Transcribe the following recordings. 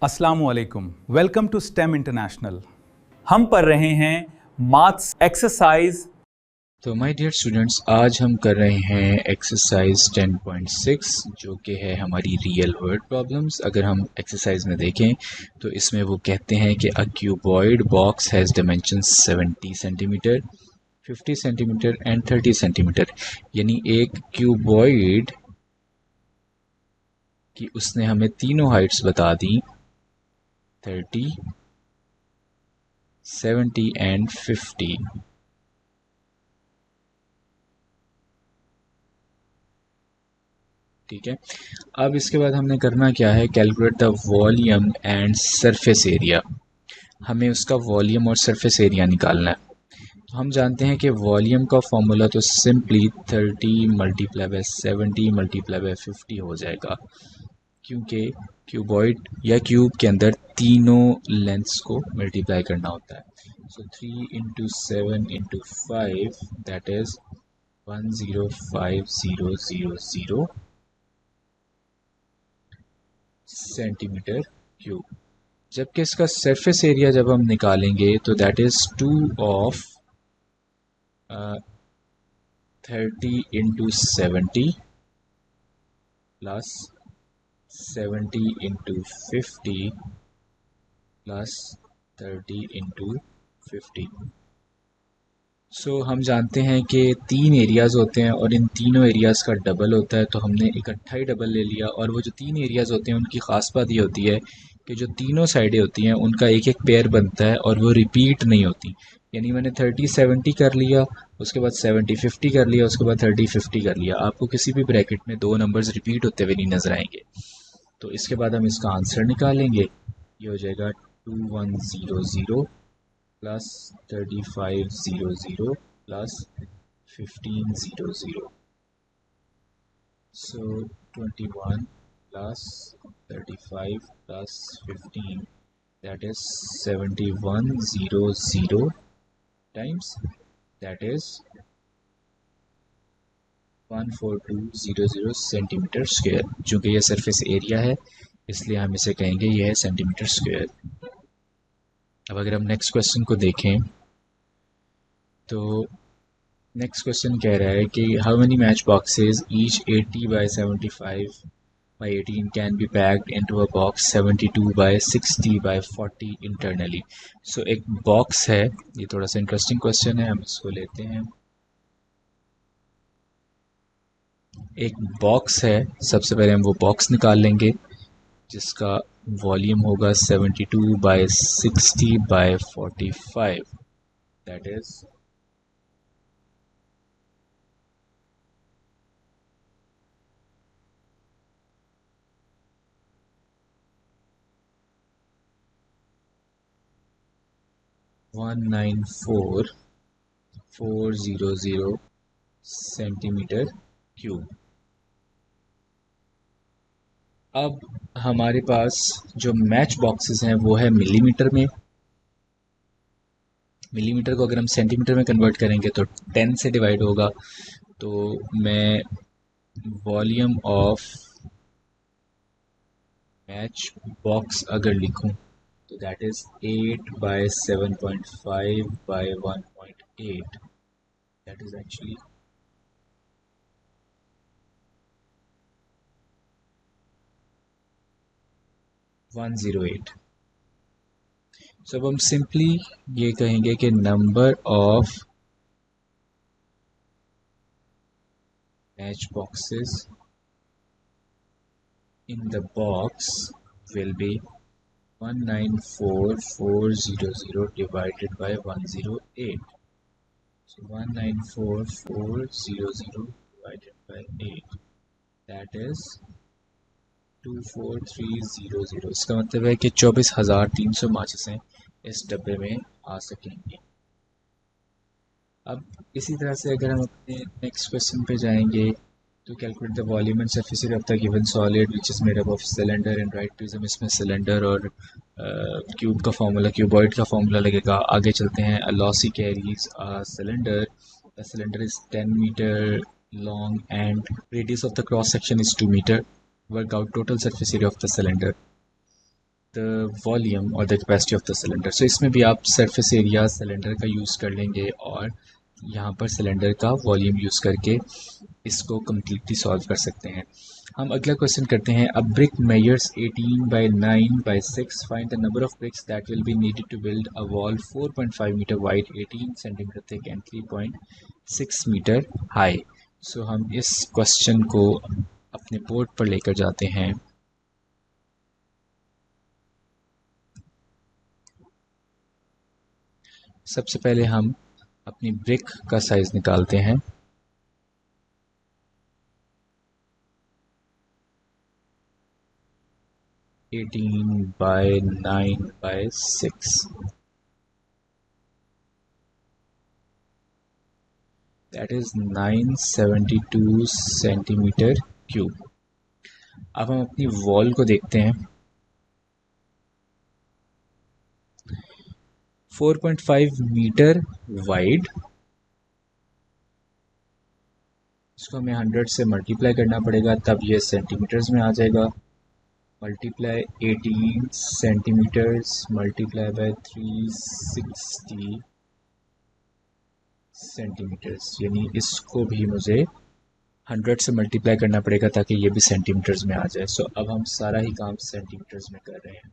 अस्सलामुअलैकुम, welcome to stem international. हम पढ़ रहे हैं माथ्स एक्सरसाइज। तो माय डियर स्टूडेंट्स, आज हम कर रहे हैं एक्सरसाइज 10.6 जो कि है हमारी रियल वर्ल्ड प्रॉब्लम्स। अगर हम एक्सरसाइज में देखें तो इसमें वो कहते हैं कि a cuboid box has dimensions 70 centimetre, 50 centimetre and 30 centimetre. यानी एक क्यूबॉइड की उसने हमें तीनों हाइट्स बता दी, 30, 70 एंड 50। ठीक है। अब इसके बाद हमने करना क्या है, calculate the volume and surface area. हमें उसका वॉल्यूम और सरफेस एरिया निकालना है। तो हम जानते हैं कि वॉल्यूम का फॉर्मूला तो simply 30 multiply by 70 multiply by 50 हो जाएगा, क्योंकि क्यूबॉइड या क्यूब के अंदर तीनों लेंथ्स को मल्टीप्लाई करना होता है। सो 3 into 7 into 5 that is 105,000 centimetre cube. जबकि इसका सरफेस एरिया जब हम निकालेंगे तो that is 2 of 30 into 70 plus 70 into 50 plus 30 into 50। सो हम जानते हैं कि तीन एरियाज़ होते हैं और इन तीनों एरियाज़ का डबल होता है, तो हमने इकट्ठा ही डबल ले लिया। और वो जो तीन एरियाज़ होते हैं उनकी ख़ास बात ये होती है कि जो तीनों साइडें होती हैं उनका एक एक पेयर बनता है और वो रिपीट नहीं होती। यानी मैंने 30 70 कर लिया, उसके बाद 70 50 कर लिया, उसके बाद 30 50 कर लिया। आपको किसी भी ब्रैकेट में दो नंबर्स रिपीट होते हुए नहीं नज़र आएंगे। तो इसके बाद हम इसका आंसर निकालेंगे। ये हो जाएगा 2100 plus 3500 plus 1500। So 21 plus 35 plus 15 that is 7100 times that is 14200 centimetre square. चूँकि यह सरफेस एरिया है इसलिए हम इसे कहेंगे यह है सेंटीमीटर स्क्वायर। अब अगर हम नेक्स्ट क्वेश्चन को देखें तो नेक्स्ट क्वेश्चन कह रहा है कि how many match boxes each 80 by 75 by 18 can be packed into a box 72 by 60 by 40 internally। सो एक बॉक्स है, ये थोड़ा सा इंटरेस्टिंग क्वेश्चन है, हम इसको लेते हैं। एक बॉक्स है, सबसे पहले हम वो बॉक्स निकाल लेंगे जिसका वॉल्यूम होगा 72 by 60 by 45 that is 194,400 centimetre cube. अब हमारे पास जो मैच बॉक्सेस हैं वो है मिलीमीटर में। मिलीमीटर को अगर हम सेंटीमीटर में कन्वर्ट करेंगे तो 10 से डिवाइड होगा। तो मैं वॉल्यूम ऑफ मैच बॉक्स अगर लिखूं तो that is 8 by 7.5 by 1.8 that is actually 108। So अब हम सिंपली ये कहेंगे कि number of match boxes in the box will be 194,400 divided by 108. So 194,400 divided by 8 that is 24300। इसका मतलब है कि 24,300 माचिसें इस डब्बे में आ सकेंगी। अब इसी तरह से अगर हम अपने नेक्स्ट क्वेश्चन पे जाएंगे तो calculate the volume and surface area of the given solid which is made up of cylinder and right prism. इसमें सिलेंडर और क्यूब का फॉर्मूला, क्यूबॉइड का फॉर्मूला लगेगा। आगे चलते हैं। A lorry carries a cylinder, the cylinder is 10 metre long and radius of the cross section is 2 meter. Work out total surface area of the cylinder. The volume और the capacity of the cylinder. So इसमें भी आप surface area cylinder का use कर लेंगे और यहाँ पर सिलेंडर का वॉल्यूम यूज़ करके इसको कम्प्लीटली सॉल्व कर सकते हैं। हम अगला क्वेश्चन करते हैं। A brick measures 18 by 9 by 6, find the number of bricks that will be needed to build a wall 4.5 metre wide, 18 centimetre thick and 3.6 metre high. So हम इस क्वेश्चन को अपने बोर्ड पर लेकर जाते हैं। सबसे पहले हम अपनी ब्रिक का साइज निकालते हैं। Eighteen by 9 by 6, that is 972 centimetre cube. अब हम अपनी वॉल को देखते हैं। 4.5 मीटर वाइड, इसको हमें 100 से मल्टीप्लाई करना पड़ेगा, तब ये सेंटीमीटर्स में आ जाएगा। Multiply 18 centimetres multiply by 360 centimetres, यानी इसको भी मुझे 100 से मल्टीप्लाई करना पड़ेगा ताकि ये भी सेंटीमीटर्स में आ जाए। सो अब हम सारा ही काम सेंटीमीटर्स में कर रहे हैं।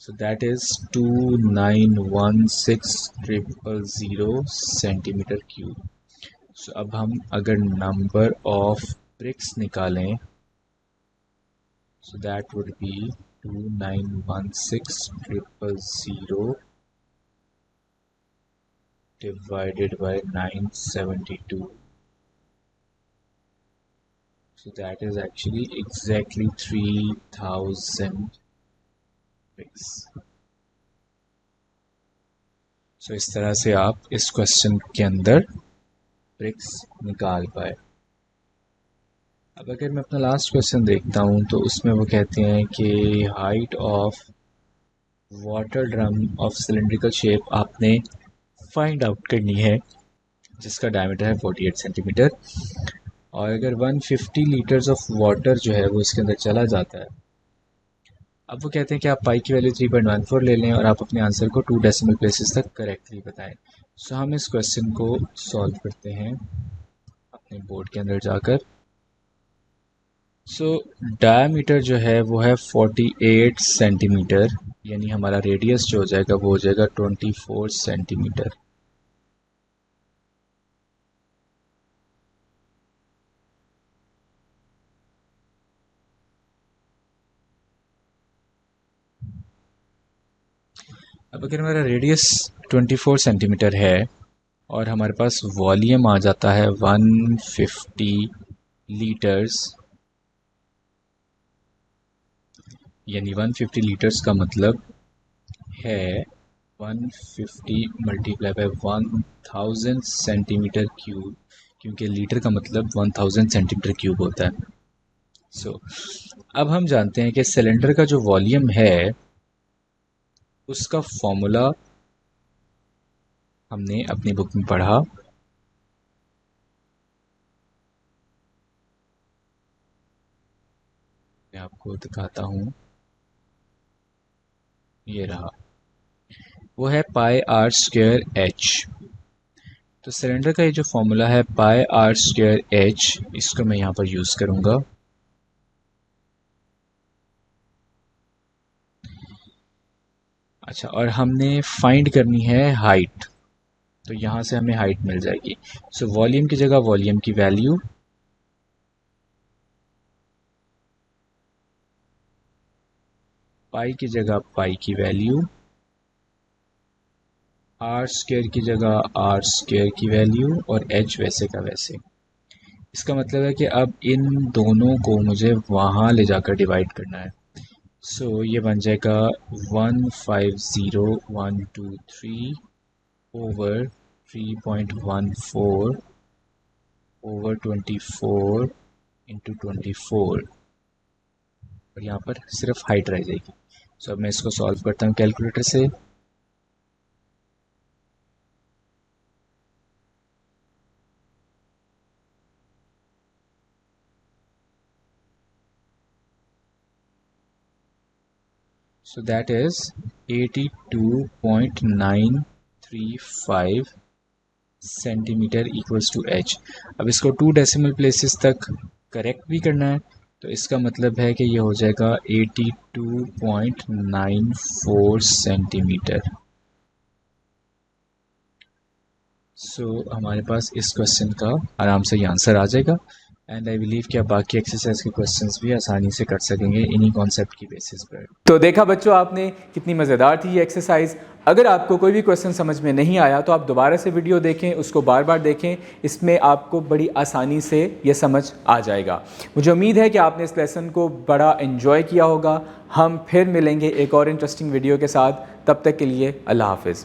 So that is 2916000 centimetre cube. So अब हम अगर नंबर ऑफ ब्रिक्स निकालें, so that would be 2916000 divided by 972. So that is actually exactly 3000 bricks. So इस तरह से आप इस क्वेश्चन के अंदर ब्रिक्स निकाल पाए। अब अगर मैं अपना लास्ट क्वेश्चन देखता हूँ तो उसमें वो कहते हैं कि height of water drum of cylindrical shape आपने फाइंड आउट करनी है, जिसका डायमीटर है 48 सेंटीमीटर। और अगर 150 लीटर्स ऑफ वाटर जो है वो इसके अंदर चला जाता है। अब वो कहते हैं कि आप पाई की वैल्यू 3.14 ले लें और आप अपने आंसर को 2 डेसिमल प्लेसेस तक करेक्टली बताएं। सो हम इस क्वेश्चन को सॉल्व करते हैं अपने बोर्ड के अंदर जाकर। सो डायमीटर जो है वो है 48 सेंटीमीटर, यानी हमारा रेडियस जो हो जाएगा वो हो जाएगा 24 सेंटीमीटर। अब अगर हमारा रेडियस 24 सेंटीमीटर है और हमारे पास वॉल्यूम आ जाता है 150 लीटर्स, यानी 150 लीटर्स का मतलब है 150 मल्टीप्लाई बाय 1000 सेंटीमीटर क्यूब, क्योंकि लीटर का मतलब 1000 सेंटीमीटर क्यूब होता है। सो अब हम जानते हैं कि सिलेंडर का जो वॉल्यूम है उसका फॉर्मूला हमने अपनी बुक में पढ़ा। मैं आपको दिखाता हूँ, ये रहा, वो है पाई आर स्क्वायर एच। तो सिलेंडर का ये जो फॉर्मूला है पाई आर स्क्वायर एच, इसको मैं यहाँ पर यूज़ करूँगा। अच्छा, और हमने फाइंड करनी है हाइट, तो यहाँ से हमें हाइट मिल जाएगी। सो वॉल्यूम की जगह वॉल्यूम की वैल्यू, पाई की जगह पाई की वैल्यू, आर स्क्वायर की जगह आर स्क्वायर की वैल्यू, और एच वैसे का वैसे। इसका मतलब है कि अब इन दोनों को मुझे वहाँ ले जाकर डिवाइड करना है। सो ये बन जाएगा 150123 ओवर 3.14 ओवर 24 इंटू 24, और यहाँ पर सिर्फ हाइट रह जाएगी। सो अब मैं इसको सॉल्व करता हूँ कैलकुलेटर से। So that is 82.935 centimetre equals to h। अब इसको 2 डेसिमल प्लेसेस तक करेक्ट भी करना है, तो इसका मतलब है कि ये हो जाएगा 82.94 सेंटीमीटर। सो हमारे पास इस क्वेश्चन का आराम से ये आंसर आ जाएगा। एंड आई बिलीव कि आप बाकी एक्सरसाइज के क्वेश्चंस भी आसानी से कर सकेंगे इन्हीं कॉन्सेप्ट की बेसिस पर। तो देखा बच्चों आपने, कितनी मज़ेदार थी ये एक्सरसाइज। अगर आपको कोई भी क्वेश्चन समझ में नहीं आया तो आप दोबारा से वीडियो देखें, उसको बार बार देखें, इसमें आपको बड़ी आसानी से ये समझ आ जाएगा। मुझे उम्मीद है कि आपने इस लेसन को बड़ा एंजॉय किया होगा। हम फिर मिलेंगे एक और इंटरेस्टिंग वीडियो के साथ, तब तक के लिए अल्लाह हाफ़िज़।